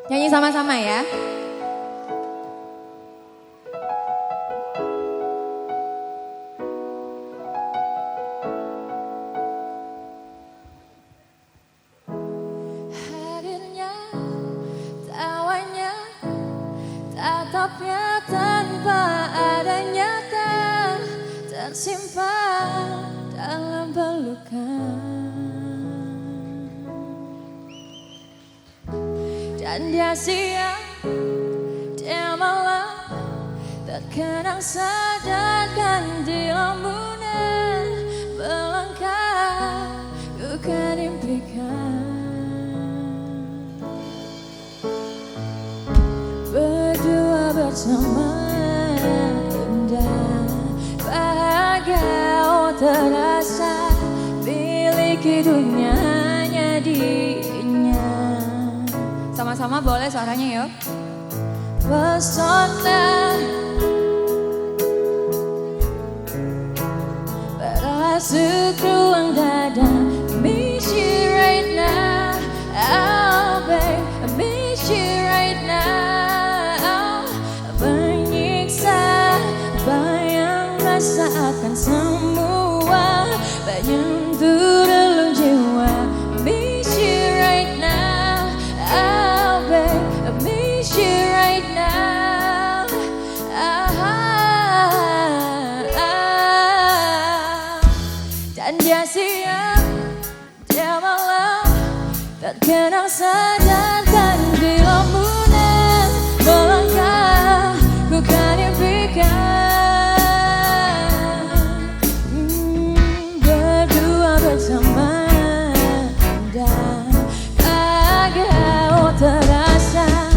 Nyanyi sama-sama ya. Hadirnya, tawanya, tatapnya tanpa adanya tersimpan dalam pelukan. Dan dia siang, dia malam, terkenang sadarkan di lamunan melangkah bukan impikan. Berdua bersama indah, bahagia oh terasa, miliki dunia hanya dirinya. Sama-sama boleh suaranya yuk. Pesona berasuk ruang dada. Miss you right now, oh babe, I miss you right now. Menyiksa bayang rasa akan semua, menyentuh relung jiwa. Miss you right now, oh babe, I miss you right now. Dan dia siang, dia malam, terkenang sadarkan di lamunan melangkah bukan impikan. Berdua bersama indah, bahagia oh terasa,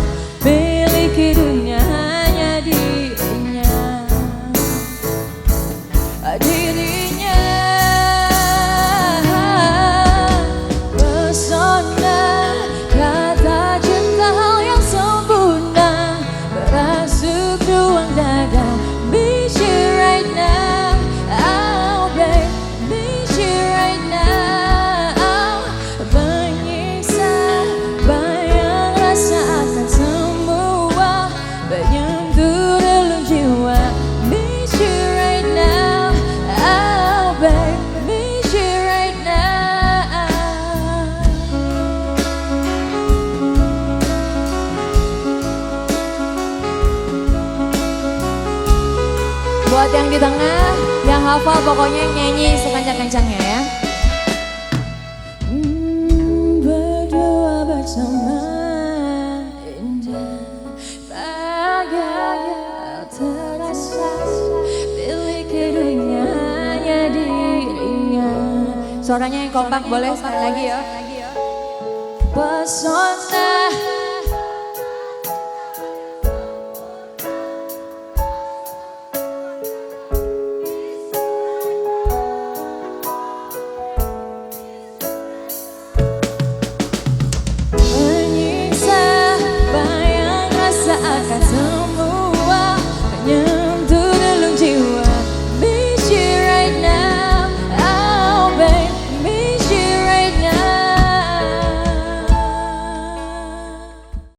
miliki dunia hanya dirinya. Dirinya pesona, kata cinta yang sempurna berasuk ruang dada. Miss you right now, oh babe, miss you right now. Menyiksa bayang rasa akan semua, menyentuh relung jiwa. Miss you right now, oh babe, miss you right now. Buat yang di tengah, yang hafal pokoknya nyanyi sekencang-kencangnya ya. Berdua bersama indah, bahagia terasa, miliki dunia hanya dirinya. Suaranya yang kompak boleh sekali lagi ya. Pesona